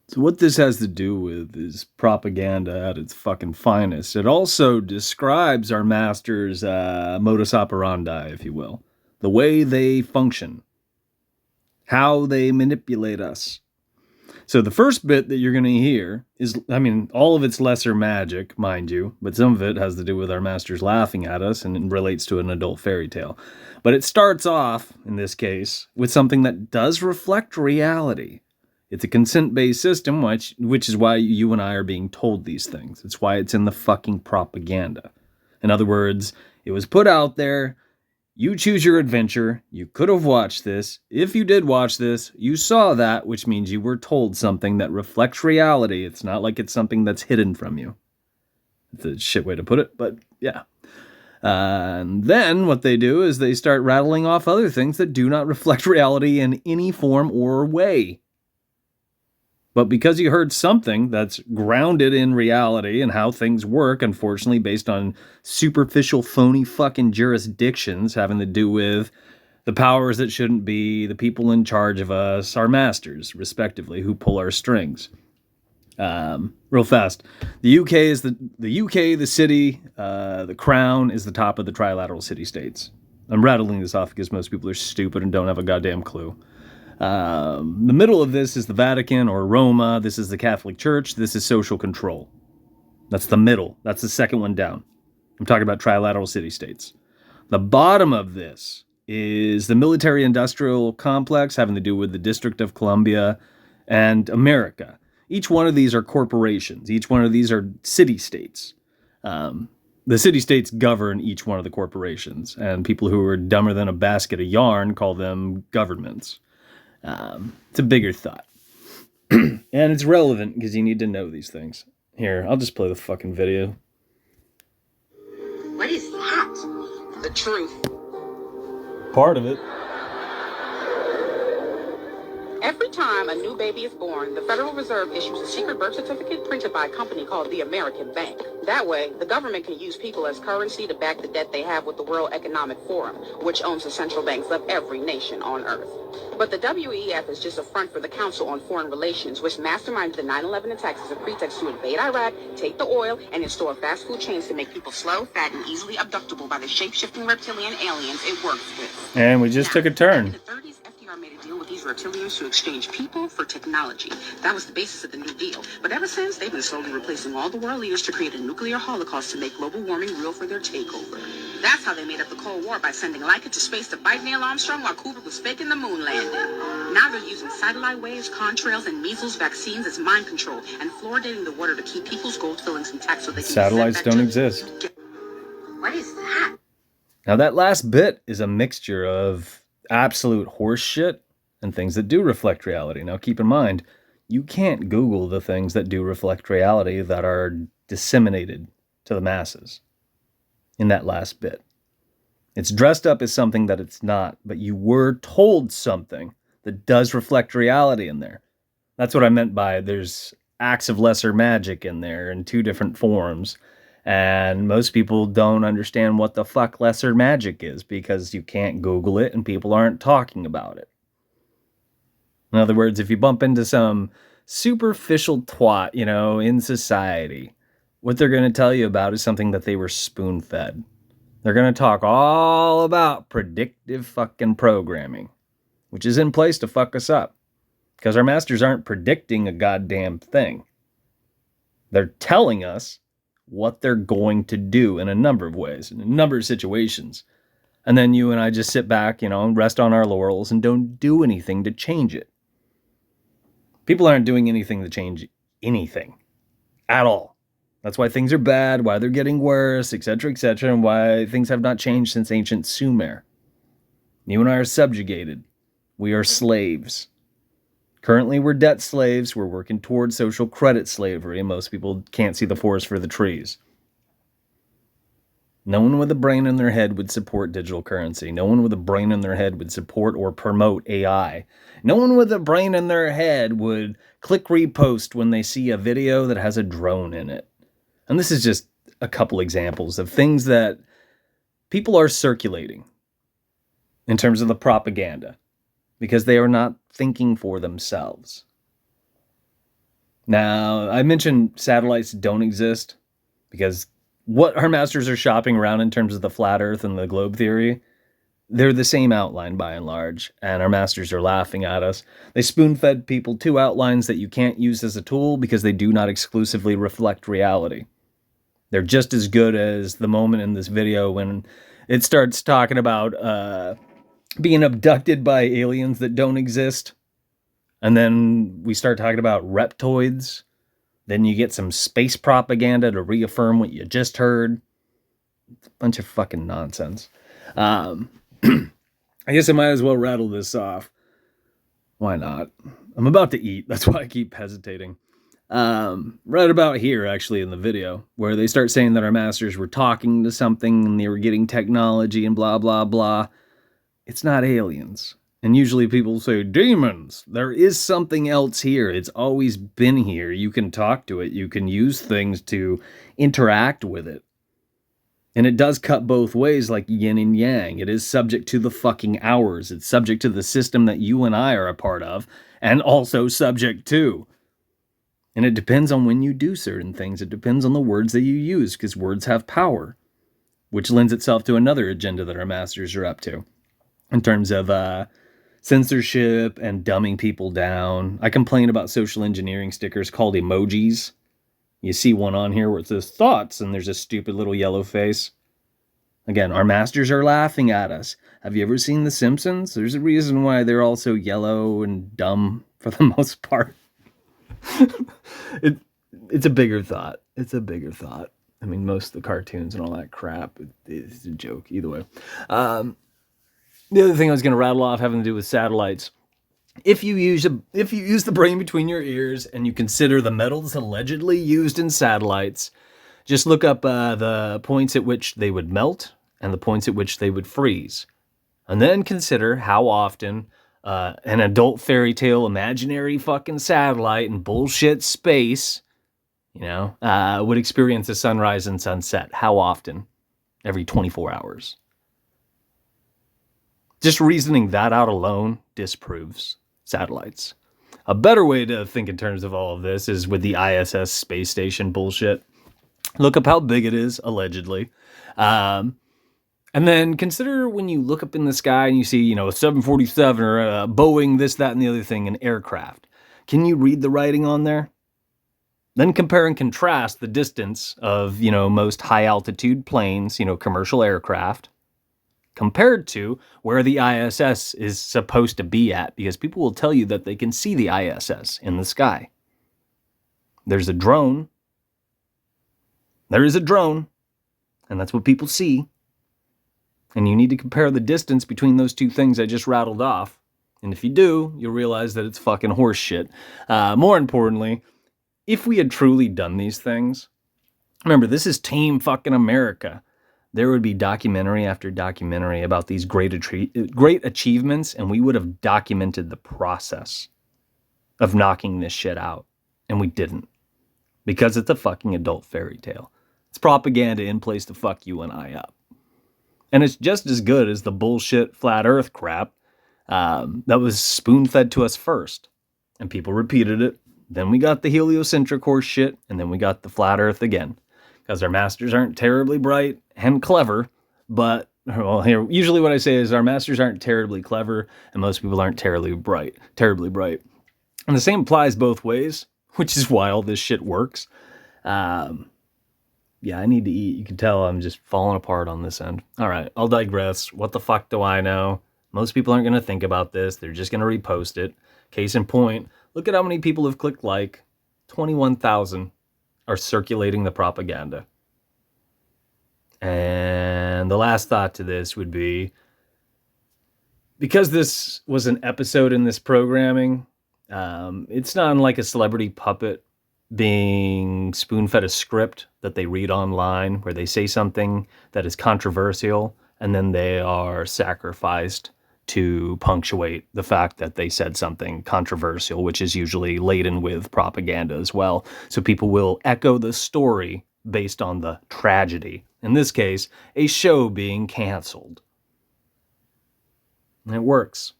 So what this has to do with is propaganda at its fucking finest. It also describes our masters' modus operandi, if you will, the way they function, how they manipulate us. So the first bit that you're going to hear is, all of it's lesser magic, mind you, but some of it has to do with our masters laughing at us and it relates to an adult fairy tale. But it starts off, in this case, with something that does reflect reality. It's a consent-based system, which is why you and I are being told these things. It's why it's in the fucking propaganda. In other words, it was put out there. You choose your adventure. You could have watched this. If you did watch this, you saw that, which means you were told something that reflects reality. It's not like it's something that's hidden from you. It's a shit way to put it, but yeah. And then what they do is they start rattling off other things that do not reflect reality in any form or way. But because you heard something that's grounded in reality and how things work, unfortunately, based on superficial, phony fucking jurisdictions having to do with the powers that shouldn't be, the people in charge of us, our masters, respectively, who pull our strings. Real fast. The UK is the UK, the city, the crown is the top of the trilateral city-states. I'm rattling this off because most people are stupid and don't have a goddamn clue. The middle of this is the Vatican or Roma. This is the Catholic Church. This is social control. That's the middle. That's the second one down. I'm talking about trilateral city-states. The bottom of this is the military-industrial complex having to do with the District of Columbia and America. Each one of these are corporations. Each one of these are city-states. The city-states govern each one of the corporations, and people who are dumber than a basket of yarn call them governments. It's a bigger thought. And it's relevant because you need to know these things. Here, I'll just play the fucking video. What is that? The truth. Part of it. Every time a new baby is born, the Federal Reserve issues a secret birth certificate printed by a company called the American Bank. That way, the government can use people as currency to back the debt they have with the World Economic Forum, which owns the central banks of every nation on Earth. But the WEF is just a front for the Council on Foreign Relations, which masterminded the 9/11 attacks as a pretext to invade Iraq, take the oil, and install fast food chains to make people slow, fat, and easily abductible by the shape-shifting reptilian aliens it works with. And we just took a turn. In the 30s, FDR made a deal with these reptilians to exchange people for technology. That was the basis of the New Deal. But ever since, they've been slowly replacing all the world leaders to create a nuclear holocaust to make global warming real for their takeover. That's how they made up the Cold War, by sending Laika to space to fight Neil Armstrong while Kubrick was faking the moon landing. Now they're using satellite waves, contrails, and measles vaccines as mind control, and fluoridating the water to keep people's gold fillings intact so they can... Satellites don't exist. What is that? Now that last bit is a mixture of absolute horse shit and things that do reflect reality. Now keep in mind, you can't Google the things that do reflect reality that are disseminated to the masses in that last bit. It's dressed up as something that it's not, but you were told something that does reflect reality in there. That's what I meant by there's acts of lesser magic in there in two different forms. And most people don't understand what the fuck lesser magic is because you can't Google it and people aren't talking about it. In other words, if you bump into some superficial twat, in society, what they're going to tell you about is something that they were spoon-fed. They're going to talk all about predictive fucking programming, which is in place to fuck us up. Because our masters aren't predicting a goddamn thing. They're telling us what they're going to do in a number of ways, in a number of situations. And then you and I just sit back, and rest on our laurels and don't do anything to change it. People aren't doing anything to change anything at all. That's why things are bad, why they're getting worse, etc., and why things have not changed since ancient Sumer. You and I are subjugated. We are slaves. Currently, we're debt slaves. We're working towards social credit slavery, and most people can't see the forest for the trees. No one with a brain in their head would support digital currency. No one with a brain in their head would support or promote AI. No one with a brain in their head would click repost when they see a video that has a drone in it. And this is just a couple examples of things that people are circulating in terms of the propaganda because they are not thinking for themselves. Now, I mentioned satellites don't exist because what our masters are shopping around in terms of the flat earth and the globe theory, they're the same outline by and large, and our masters are laughing at us. They spoon-fed people two outlines that you can't use as a tool because they do not exclusively reflect reality. They're just as good as the moment in this video when it starts talking about being abducted by aliens that don't exist. And then we start talking about reptoids. Then you get some space propaganda to reaffirm what you just heard. It's a bunch of fucking nonsense. I guess I might as well rattle this off. Why not? I'm about to eat. That's why I keep hesitating. Right about here, actually, in the video, where they start saying that our masters were talking to something and they were getting technology and blah, blah, blah. It's not aliens. And usually people say, demons. There is something else here. It's always been here. You can talk to it. You can use things to interact with it. And it does cut both ways like yin and yang. It is subject to the fucking hours. It's subject to the system that you and I are a part of, and also subject to. And it depends on when you do certain things. It depends on the words that you use, because words have power, which lends itself to another agenda that our masters are up to in terms of censorship and dumbing people down. I complain about social engineering stickers called emojis. You see one on here where it says thoughts and there's a stupid little yellow face. Again, our masters are laughing at us. Have you ever seen The Simpsons? There's a reason why they're all so yellow and dumb for the most part. It's a bigger thought. It's a bigger thought. I mean, most of the cartoons and all that crap is a joke either way. The other thing I was going to rattle off having to do with satellites. If you use the brain between your ears and you consider the metals allegedly used in satellites, just look up the points at which they would melt and the points at which they would freeze. And then consider how often an adult fairy tale imaginary fucking satellite in bullshit space, would experience a sunrise and sunset. How often? Every 24 hours. Just reasoning that out alone disproves satellites. A better way to think in terms of all of this is with the ISS space station bullshit. Look up how big it is, allegedly. And then consider when you look up in the sky and you see, a 747 or a Boeing, this, that, and the other thing, an aircraft. Can you read the writing on there? Then compare and contrast the distance of, most high altitude planes, commercial aircraft, compared to where the ISS is supposed to be at, because people will tell you that they can see the ISS in the sky. There's a drone. There is a drone, and that's what people see. And you need to compare the distance between those two things I just rattled off. And if you do, you'll realize that it's fucking horse shit. More importantly, if we had truly done these things, remember, this is Team fucking America. There would be documentary after documentary about these great achievements, and we would have documented the process of knocking this shit out. And we didn't. Because it's a fucking adult fairy tale. It's propaganda in place to fuck you and I up. And it's just as good as the bullshit flat earth crap that was spoon-fed to us first. And people repeated it. Then we got the heliocentric horse shit, and then we got the flat earth again. Because our masters aren't terribly bright and clever, but, here, usually what I say is our masters aren't terribly clever, and most people aren't terribly bright. And the same applies both ways, which is why all this shit works. Yeah, I need to eat. You can tell I'm just falling apart on this end. All right, I'll digress. What the fuck do I know? Most people aren't going to think about this. They're just going to repost it. Case in point, look at how many people have clicked like. 21,000 are circulating the propaganda. And the last thought to this would be, because this was an episode in this programming, it's not unlike a celebrity puppet being spoon-fed a script that they read online where they say something that is controversial and then they are sacrificed to punctuate the fact that they said something controversial, which is usually laden with propaganda as well. So people will echo the story based on the tragedy. In this case, a show being canceled. And it works.